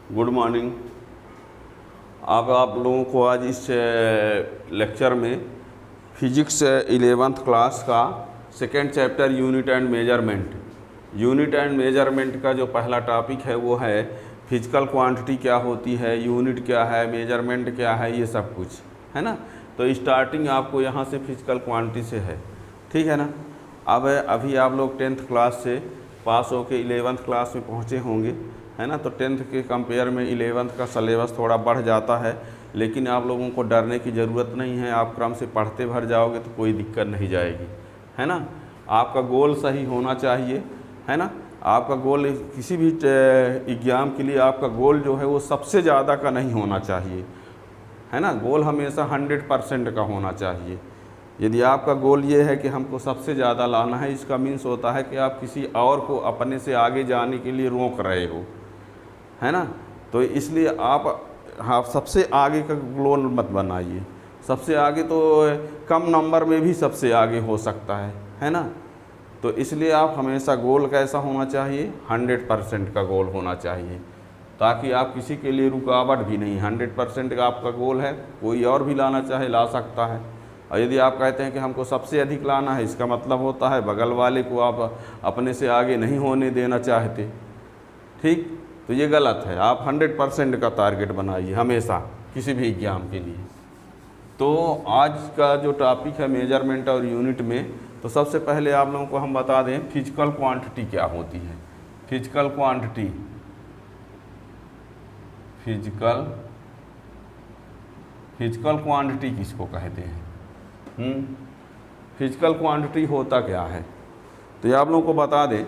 Good morning. आप लोगों को आज इस लेक्चर में फिजिक्स 11th क्लास का second chapter unit and measurement का जो पहला टॉपिक है वो है फिजिकल क्वांटिटी क्या होती है, यूनिट क्या है, मेजरमेंट क्या है, ये सब कुछ है ना। तो स्टार्टिंग आपको यहाँ से फिजिकल क्वांटिटी से है, ठीक है ना। अब अभी आप लोग 10th क्लास से पास होके 11th क्लास में पहुँचे होंगे, है ना। तो 10th के कंपेयर में 11th का सिलेबस थोड़ा बढ़ जाता है, लेकिन आप लोगों को डरने की ज़रूरत नहीं है। आप क्रम से पढ़ते भर जाओगे तो कोई दिक्कत नहीं जाएगी, है ना। आपका गोल सही होना चाहिए, है ना। आपका गोल किसी भी एग्ज़ाम के लिए आपका गोल जो है वो सबसे ज़्यादा का नहीं होना चाहिए, है ना। गोल हमेशा 100% का होना चाहिए। यदि आपका गोल ये है कि हमको सबसे ज़्यादा लाना है, इसका मीन्स होता है कि आप किसी और को अपने से आगे जाने के लिए रोक रहे हो, है ना। तो इसलिए आप सबसे आगे का गोल मत बनाइए। सबसे आगे तो कम नंबर में भी सबसे आगे हो सकता है ना। तो इसलिए आप हमेशा गोल कैसा होना चाहिए, 100% का गोल होना चाहिए, ताकि आप किसी के लिए रुकावट भी नहीं। 100% का आपका गोल है, कोई और भी लाना चाहे ला सकता है। और यदि आप कहते हैं कि हमको सबसे अधिक लाना है, इसका मतलब होता है बगल वाले को आप अपने से आगे नहीं होने देना चाहते, ठीक। तो ये गलत है। आप 100% का टारगेट बनाइए हमेशा किसी भी एग्जाम के लिए। तो आज का जो टॉपिक है मेजरमेंट और यूनिट में, तो सबसे पहले आप लोगों को हम बता दें फिजिकल क्वांटिटी क्या होती है। फिजिकल क्वांटिटी किसको कहते हैं? फिजिकल क्वांटिटी होता क्या है, तो ये आप लोगों को बता दें।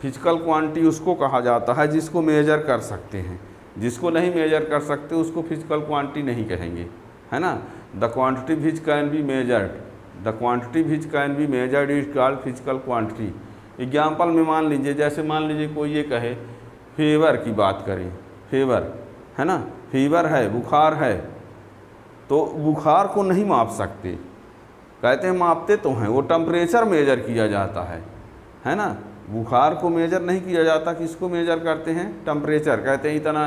फिजिकल क्वांटिटी उसको कहा जाता है जिसको मेजर कर सकते हैं। जिसको नहीं मेजर कर सकते उसको फिजिकल क्वांटिटी नहीं कहेंगे, है ना। The quantity which can be measured is called physical quantity. Example में मान लीजिए, जैसे मान लीजिए कोई ये कहे फीवर की बात करें, फीवर है ना, फीवर है, बुखार है, तो बुखार को नहीं माप सकते। कहते हैं मापते तो हैं, वो टेम्परेचर मेजर किया जाता है ना। बुखार को मेजर नहीं किया जाता, किसको मेजर करते हैं? टेम्परेचर। कहते हैं इतना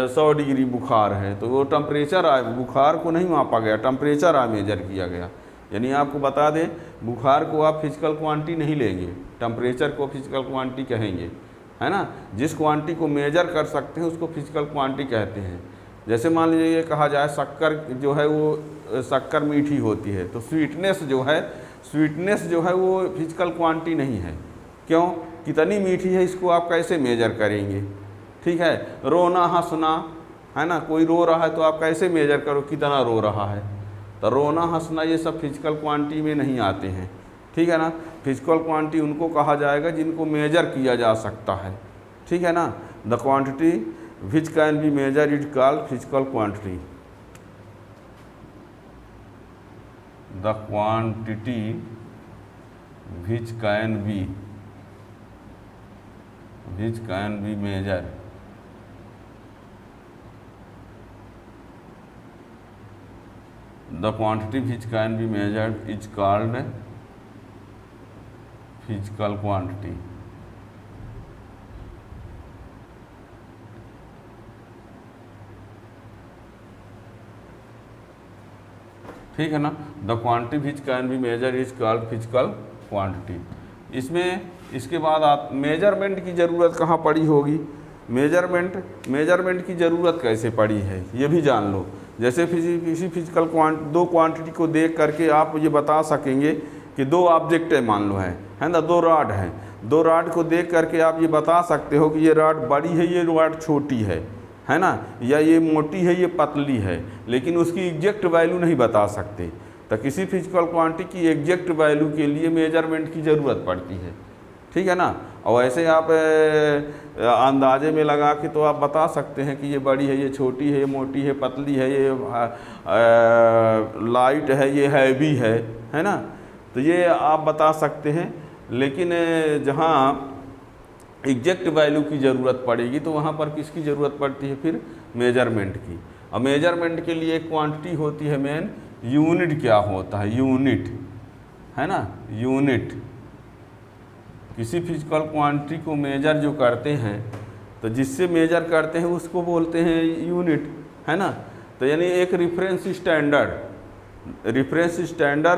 100 डिग्री बुखार है, तो वो टेम्परेचर आए, बुखार को नहीं मापा गया, टेम्परेचर आ मेजर किया गया। यानी आपको बता दें बुखार को आप फिजिकल क्वांटिटी नहीं लेंगे, टेम्परेचर को फिजिकल क्वांटिटी कहेंगे, है ना। जिस क्वांटिटी को मेजर कर सकते हैं उसको फिजिकल क्वांटिटी कहते हैं। जैसे मान लीजिए ये कहा जाए शक्कर जो है वो शक्कर मीठी होती है, तो स्वीटनेस जो है वो फिजिकल क्वांटिटी नहीं है। क्यों? कितनी मीठी है इसको आप कैसे मेजर करेंगे, ठीक है। रोना हंसना, है ना, कोई रो रहा है तो आप कैसे मेजर करो कितना रो रहा है? तो रोना हंसना ये सब फिजिकल क्वांटिटी में नहीं आते हैं, ठीक है ना। फिजिकल क्वांटिटी उनको कहा जाएगा जिनको मेजर किया जा सकता है, ठीक है ना। The quantity which can be measure is called physical quantity. The quantity which can be measure the quantity which can be measured is called physical quantity. ठीक है ना। The quantity which can be measure is called physical quantity. इसके बाद आप measurement की ज़रूरत कहाँ पड़ी होगी? मेजरमेंट की ज़रूरत कैसे पड़ी है ये भी जान लो। जैसे किसी फिजिकल दो क्वांटिटी को देख करके आप ये बता सकेंगे कि दो ऑब्जेक्ट है, मान लो है ना, दो रॉड हैं। दो रॉड को देख करके आप ये बता सकते हो कि ये रॉड बड़ी है, ये रॉड छोटी है ना, या ये मोटी है, ये पतली है, लेकिन उसकी एग्जैक्ट वैल्यू नहीं बता सकते। तो किसी फिजिकल क्वांटिटी की एग्जैक्ट वैल्यू के लिए मेजरमेंट की ज़रूरत पड़ती है, ठीक है ना। और ऐसे आप अंदाजे में लगा के तो आप बता सकते हैं कि ये बड़ी है, ये छोटी है, ये मोटी है, पतली है, ये लाइट है, ये हैवी है ना। तो ये आप बता सकते हैं, लेकिन जहाँ एग्जैक्ट वैल्यू की ज़रूरत पड़ेगी तो वहाँ पर किसकी ज़रूरत पड़ती है? फिर मेजरमेंट की। और मेजरमेंट के लिए एक क्वांटिटी होती है मेन, यूनिट क्या होता है? यूनिट, है ना, यूनिट। किसी फिजिकल क्वांटिटी को मेजर जो करते हैं तो जिससे मेजर करते हैं उसको बोलते हैं यूनिट, है ना। तो यानी एक रेफरेंस स्टैंडर्ड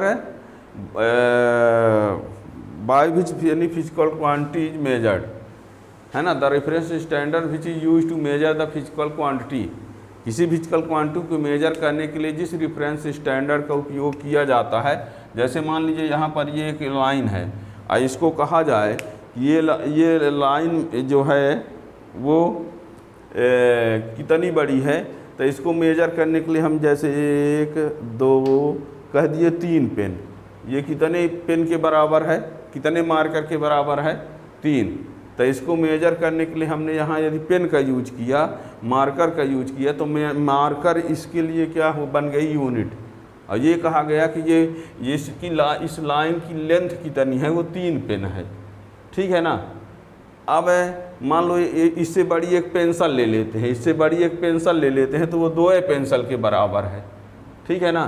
है by which any physical quantity is measured, है ना। The reference standard which is use to measure the physical quantity, किसी फिजिकल क्वांटिटी को मेजर करने के लिए जिस रेफरेंस स्टैंडर्ड का उपयोग किया जाता है, जैसे मान लीजिए यहाँ पर ये एक लाइन है और इसको कहा जाए ये लाइन जो है वो कितनी बड़ी है, तो इसको मेजर करने के लिए हम जैसे 1 2 कह दिए 3 पेन, ये कितने पेन के बराबर है, कितने मार्कर के बराबर है 3। तो इसको मेजर करने के लिए हमने यहाँ यदि पेन का यूज किया, मार्कर का यूज किया, तो मार्कर इसके लिए क्या हो बन गई यूनिट। और ये कहा गया कि ये इस लाइन की लेंथ कितनी है, वो 3 पेन है, ठीक है ना। अब मान लो इससे बड़ी एक पेंसिल ले लेते हैं, इससे बड़ी एक पेंसिल ले लेते हैं, तो वो 2 पेंसिल के बराबर है, ठीक है ना।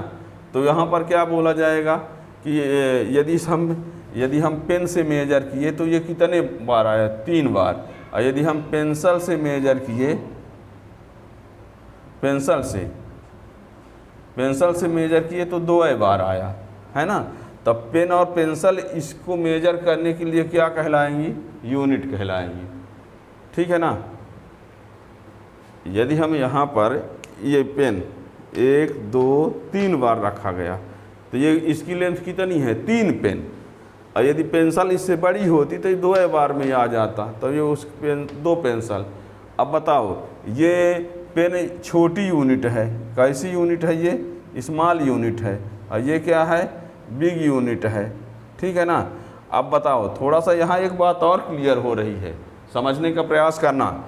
तो यहाँ पर क्या बोला जाएगा कि यदि हम पेन से मेजर किए तो ये कितने बार आया, 3 बार। और यदि हम पेंसिल से मेजर किए, पेंसिल से मेजर किए तो 2 बार आया, है ना। तब पेन और पेंसिल इसको मेजर करने के लिए क्या कहलाएंगी, यूनिट कहलाएंगी, ठीक है ना। यदि हम यहाँ पर ये पेन 1 2 3 बार रखा गया, तो ये इसकी लेंथ कितनी है 3 पेन। और यदि पेंसिल इससे बड़ी होती तो ये 2 बार में आ जाता, तो ये उस पेन 2 पेंसिल। अब बताओ ये पेन छोटी यूनिट है, कैसी यूनिट है, ये स्मॉल यूनिट है, और ये क्या है बिग यूनिट है, ठीक है ना। अब बताओ थोड़ा सा यहाँ एक बात और क्लियर हो रही है, समझने का प्रयास करना।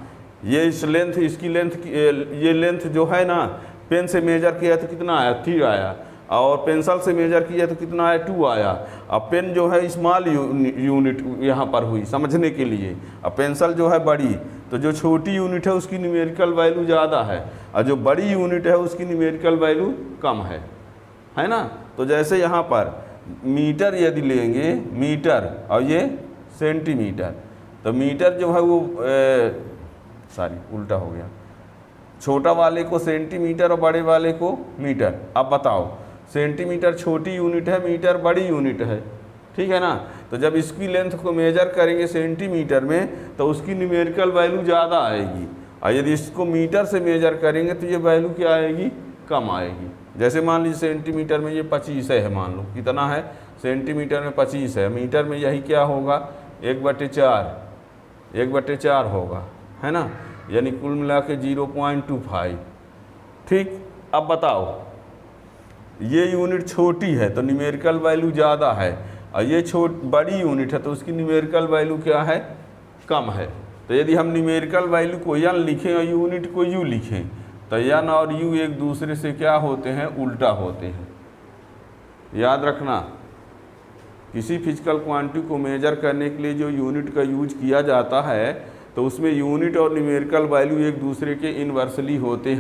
ये इस लेंथ, इसकी लेंथ, ये लेंथ जो है ना, पेन से मेजर किया तो कितना आया 3 आया, और पेंसिल से मेजर किया तो कितना आया 2 आया। अब पेन जो है स्मॉल यूनिट यहाँ पर हुई समझने के लिए, अब पेंसिल जो है बड़ी, तो जो छोटी यूनिट है उसकी न्यूमेरिकल वैल्यू ज़्यादा है, और जो बड़ी यूनिट है उसकी न्यूमेरिकल वैल्यू कम है ना। तो जैसे यहाँ पर मीटर यदि लेंगे, मीटर और ये सेंटीमीटर, तो मीटर जो है वो उल्टा हो गया, छोटा वाले को सेंटीमीटर और बड़े वाले को मीटर। अब बताओ सेंटीमीटर छोटी यूनिट है, मीटर बड़ी यूनिट है, ठीक है ना। तो जब इसकी लेंथ को मेजर करेंगे सेंटीमीटर में तो उसकी न्यूमेरिकल वैल्यू ज़्यादा आएगी, और यदि इसको मीटर से मेजर करेंगे तो ये वैल्यू क्या आएगी, कम आएगी। जैसे मान लीजिए सेंटीमीटर में ये 25 है, मान लो कितना है सेंटीमीटर में 25 है, मीटर में यही क्या होगा 1/4 होगा, है ना, यानी कुल मिला के 0.25, ठीक। अब बताओ ये यूनिट छोटी है तो न्यूमेरिकल वैल्यू ज़्यादा है, और ये बड़ी यूनिट है तो उसकी न्यूमेरिकल वैल्यू क्या है, कम है। तो यदि हम न्यूमेरिकल वैल्यू को n लिखें और यूनिट को u लिखें, तो n और u एक दूसरे से क्या होते हैं, उल्टा होते हैं। याद रखना, किसी फिजिकल क्वांटिटी को मेजर करने के लिए जो यूनिट का यूज किया जाता है, तो उसमें यूनिट और न्यूमेरिकल वैल्यू एक दूसरे के इन्वर्सली होते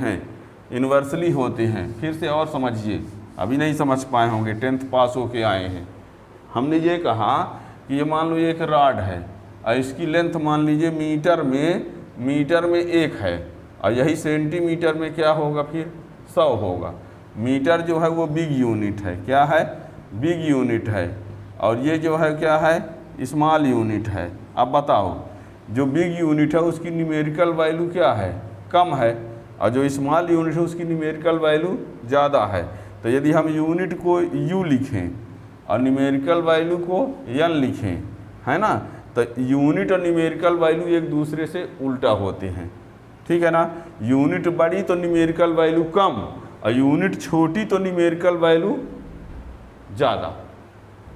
हैं। फिर से और समझिए, अभी नहीं समझ पाए होंगे, 10th पास होके आए हैं। हमने ये कहा कि ये मान लो एक रॉड है और इसकी लेंथ मान लीजिए मीटर में 1 है, और यही सेंटीमीटर में क्या होगा फिर 100 होगा। मीटर जो है वो बिग यूनिट है, क्या है, बिग यूनिट है, और ये जो है क्या है, स्मॉल यूनिट है। अब बताओ जो बिग यूनिट है उसकी न्यूमेरिकल वैल्यू क्या है, कम है, और जो स्मॉल यूनिट है उसकी न्यूमेरिकल वैल्यू ज़्यादा है। तो यदि हम यूनिट को u लिखें और न्यूमेरिकल वैल्यू को n लिखें, है ना, तो यूनिट और न्यूमेरिकल वैल्यू एक दूसरे से उल्टा होते हैं, ठीक है ना। यूनिट बड़ी तो न्यूमेरिकल वैल्यू कम, और यूनिट छोटी तो न्यूमेरिकल वैल्यू ज़्यादा,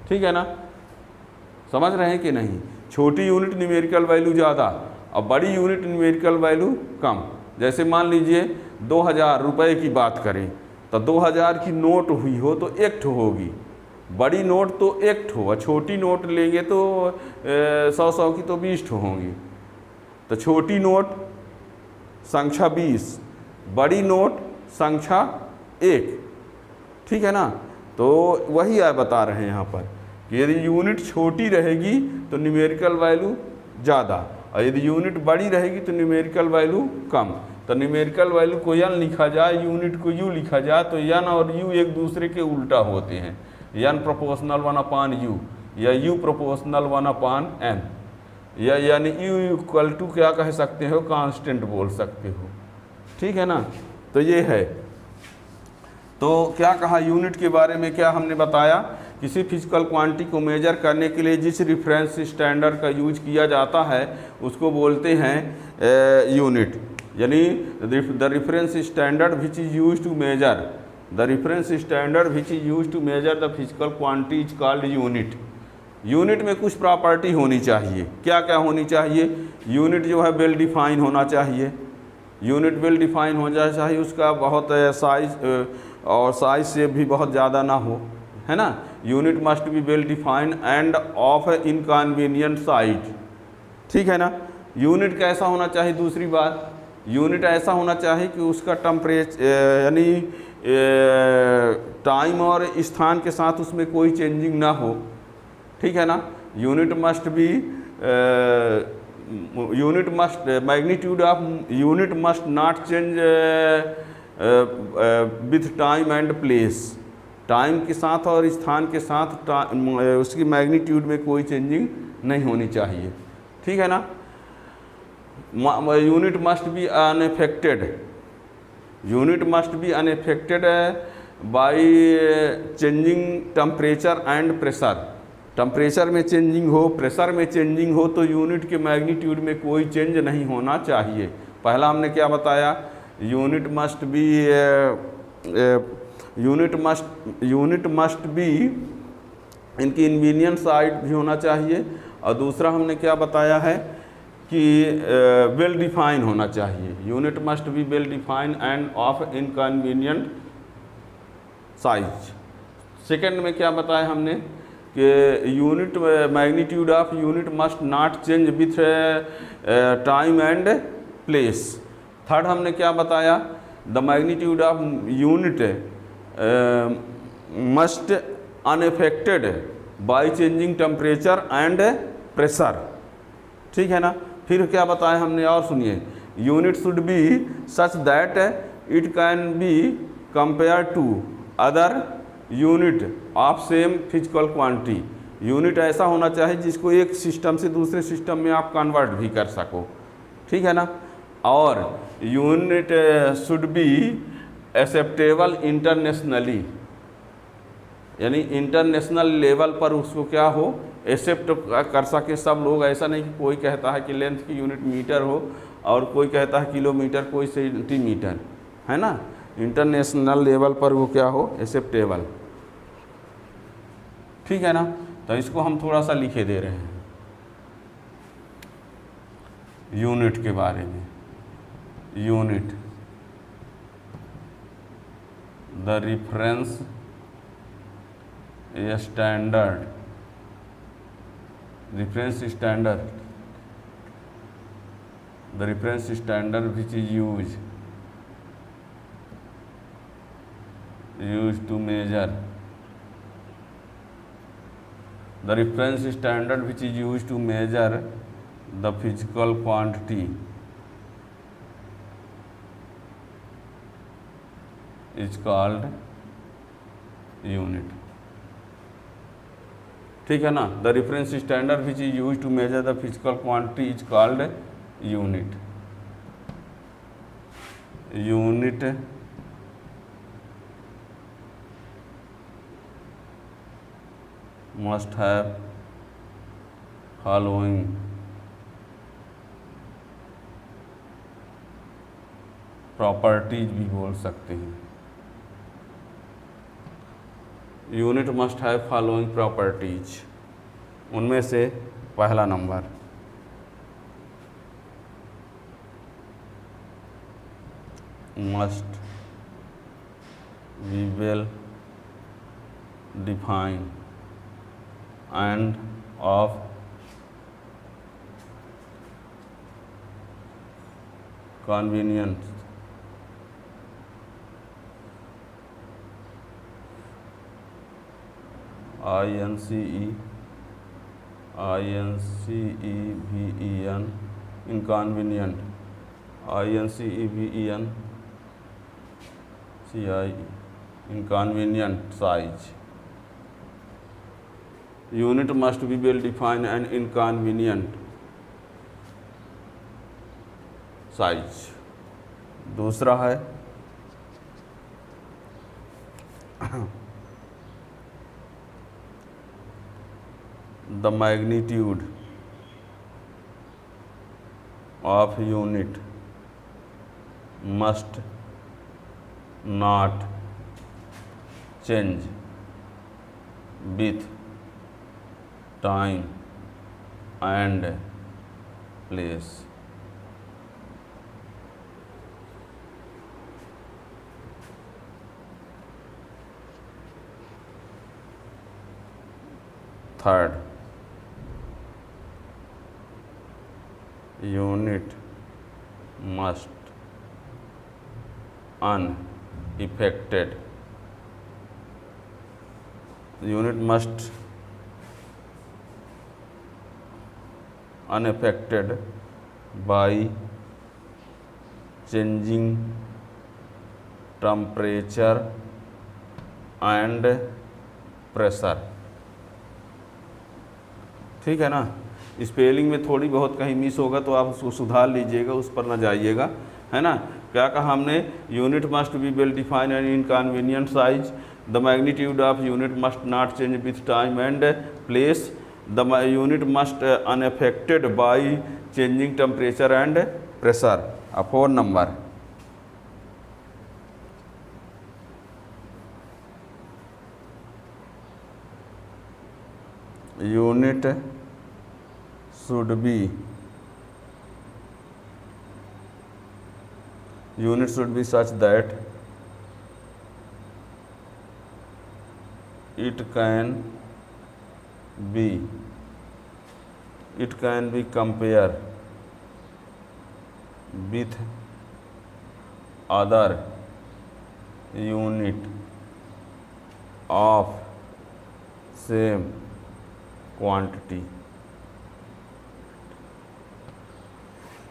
ठीक है ना। समझ रहे हैं कि नहीं, छोटी यूनिट न्यूमेरिकल वैल्यू ज़्यादा और बड़ी यूनिट न्यूमेरिकल वैल्यू कम। जैसे मान लीजिए 2000 रुपये की बात करें, तो 2000 की नोट हुई हो तो 1 ठो होगी, बड़ी नोट तो 1 ठो, और छोटी नोट लेंगे तो 100 की तो 20 ठो होंगी। तो छोटी नोट संख्या 20, बड़ी नोट संख्या 1, ठीक है ना। तो वही बता रहे हैं यहाँ पर कि यदि यूनिट छोटी रहेगी तो न्यूमेरिकल वैल्यू ज़्यादा, और यदि यूनिट बड़ी रहेगी तो न्यूमेरिकल वैल्यू कम। तो न्यूमेरिकल वैल्यू को n लिखा जाए, यूनिट को u लिखा जाए, तो n और u एक दूसरे के उल्टा होते हैं। n प्रोपोर्शनल 1/u या u प्रोपोर्शनल 1/n, या यानी u इक्वल टू क्या कह सकते हो, कांस्टेंट बोल सकते हो। ठीक है ना। तो ये है। तो क्या कहा यूनिट के बारे में, क्या हमने बताया, किसी फिजिकल क्वांटिटी को मेजर करने के लिए जिस रेफरेंस स्टैंडर्ड का यूज किया जाता है उसको बोलते हैं यूनिट। यानी the reference standard which is use to measure, the reference standard which is use to measure the physical quantity is called unit. Unit में कुछ प्रॉपर्टी होनी चाहिए। क्या क्या होनी चाहिए? यूनिट जो है वेल डिफाइन होना चाहिए। यूनिट वेल डिफाइन होना चाहिए, उसका बहुत साइज और साइज से भी बहुत ज़्यादा ना हो, है ना। Unit must be well define and of inconvenient size. ठीक है ना। यूनिट कैसा होना चाहिए? दूसरी बात, यूनिट ऐसा होना चाहिए कि उसका टेम्परेचर यानी टाइम और स्थान के साथ उसमें कोई चेंजिंग ना हो। ठीक है ना। Unit must B unit must magnitude of unit must not change with time and place. Time के साथ और स्थान के साथ उसकी मैग्नीट्यूड में कोई चेंजिंग नहीं होनी चाहिए। ठीक है ना। Unit must B unaffected, unit must B unaffected by changing temperature and pressure. Temperature में चेंजिंग हो, प्रेशर में चेंजिंग हो, तो यूनिट के मैग्नीट्यूड में कोई चेंज नहीं होना चाहिए। पहला हमने क्या बताया? Unit must B unit must B inconvenient side भी होना चाहिए। और दूसरा हमने क्या बताया है कि वेल डिफाइन होना चाहिए। Unit must be well define and of inconvenient size. Second में क्या बताया हमने कि unit magnitude of unit must not change with time and place. Third हमने क्या बताया? The magnitude of unit must unaffected by changing temperature and pressure. ठीक है ना। फिर क्या बताया हमने, और सुनिए, unit should be such that it can be compare to other unit of same physical quantity. Unit ऐसा होना चाहिए जिसको एक सिस्टम से दूसरे सिस्टम में आप कन्वर्ट भी कर सको। ठीक है ना। और unit should be acceptable internationally, यानी इंटरनेशनल लेवल पर उसको क्या हो, एक्सेप्ट कर सके सब लोग। ऐसा नहीं कि कोई कहता है कि लेंथ की यूनिट मीटर हो और कोई कहता है किलोमीटर, कोई सेंटीमीटर, है ना। इंटरनेशनल लेवल पर वो क्या हो, एक्सेप्टेबल। ठीक है ना। तो इसको हम थोड़ा सा लिखे दे रहे हैं यूनिट के बारे में। Unit, the reference standard, reference standard, the reference standard which is use to measure, the reference standard which is used to measure the physical quantity is called unit। ठीक है ना। The reference standard which is use to measure the physical quantity is called unit. Unit must have following properties भी बोल सकते हैं। Unit must have following properties, उनमें से पहला number must be well define and of convenience INCEVEN inconvenient, INCEVENCI, inconvenient size. Unit must be well defined and inconvenient size. दूसरा है the magnitude of unit must not change with time and place. Third, unit must unaffected by changing temperature and pressure. ठीक है ना। Spelling में थोड़ी बहुत कहीं miss होगा तो आप उसको सुधार लीजिएगा, उस पर ना जाइएगा, है ना। क्या कहा हमने? Unit must be well defined and inconvenient size, the magnitude of unit must not change with time and place, the unit must unaffected bye changing temperature and pressure. 4 number, unit should be such that it can be compared with other unit of same quantity.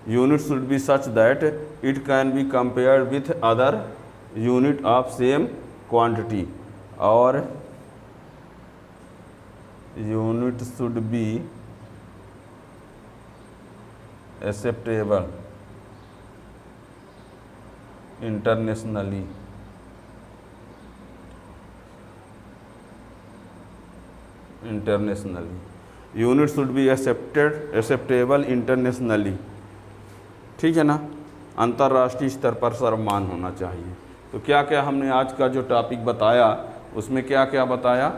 Unit should be such that it can be compared with other unit of same quantity, or unit should be acceptable internationally. Unit should be acceptable internationally. ठीक है ना, अंतर्राष्ट्रीय स्तर पर सर्वमान होना चाहिए। तो क्या क्या हमने आज का जो टॉपिक बताया उसमें क्या क्या बताया?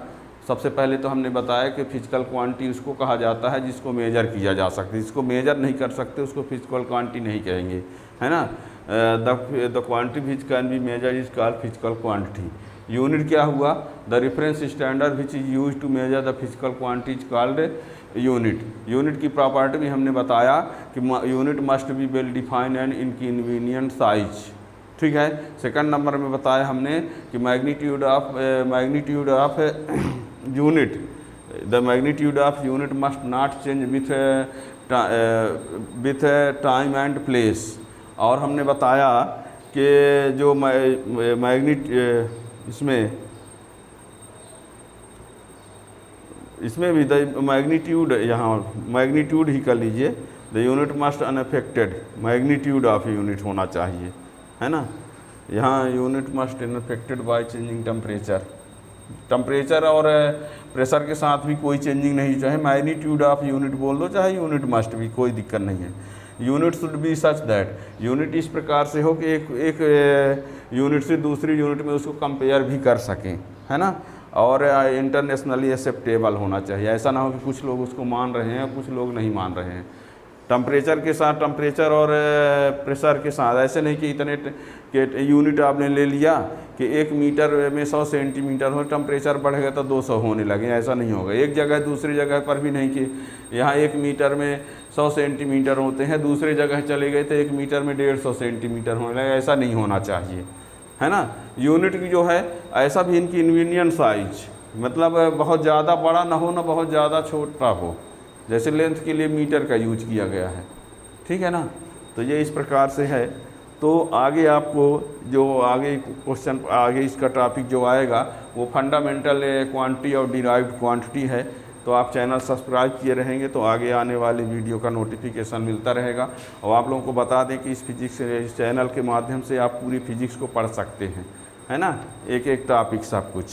सबसे पहले तो हमने बताया कि फिजिकल क्वांटिटी उसको कहा जाता है जिसको मेजर किया जा सकता है। जिसको मेजर नहीं कर सकते उसको फिजिकल क्वांटिटी नहीं कहेंगे, है ना। The quantity which can be measure is called physical quantity. Unit क्या हुआ? The reference standard which is use to measure the physical quantity is called unit. Unit की प्रॉपर्टी भी हमने बताया कि unit must be well defined and inconvenient size. ठीक है। Second number में बताया हमने कि magnitude of unit, the magnitude of unit must not change with time and place. और हमने बताया कि जो इसमें भी द मैग्नीट्यूड, यहाँ मैग्नीट्यूड ही कर लीजिए, the unit must unaffected, magnitude of unit होना चाहिए, है ना। यहाँ unit must unaffected bye changing temperature और प्रेशर के साथ भी कोई चेंजिंग नहीं, चाहे मैग्नीट्यूड ऑफ यूनिट बोल दो चाहे यूनिट मस्ट भी, कोई दिक्कत नहीं है। Unit should be such that, unit इस प्रकार से हो कि एक यूनिट से दूसरी यूनिट में उसको कंपेयर भी कर सकें, है ना। और इंटरनेशनली एक्सेप्टेबल होना चाहिए। ऐसा ना हो कि कुछ लोग उसको मान रहे हैं कुछ लोग नहीं मान रहे हैं। टेम्परेचर के साथ, टेम्परेचर और प्रेशर के साथ, ऐसे नहीं कि इतने के यूनिट आपने ले लिया कि 1 मीटर में 100 सेंटीमीटर हो, टेम्परेचर बढ़ेगा तो 200 होने लगे, ऐसा नहीं होगा। एक जगह दूसरी जगह पर भी नहीं कि यहाँ 1 मीटर में 100 सेंटीमीटर होते हैं, दूसरी जगह चले गए तो 1 मीटर में 150 सेंटीमीटर होने लगे, ऐसा नहीं होना चाहिए, है ना। यूनिट की जो है ऐसा भी इनकन्वीनियंट साइज, मतलब बहुत ज़्यादा बड़ा ना हो ना बहुत ज़्यादा छोटा हो। जैसे लेंथ के लिए मीटर का यूज किया गया है, ठीक है ना। तो ये इस प्रकार से है। तो आगे आपको जो आगे क्वेश्चन आगे इसका टॉपिक जो आएगा वो फंडामेंटल क्वांटिटी और डिराइव्ड क्वांटिटी है। तो आप चैनल सब्सक्राइब किए रहेंगे तो आगे आने वाली वीडियो का नोटिफिकेशन मिलता रहेगा। और आप लोगों को बता दें कि इस चैनल के माध्यम से आप पूरी फिजिक्स को पढ़ सकते हैं, है ना, एक एक टॉपिक सब कुछ।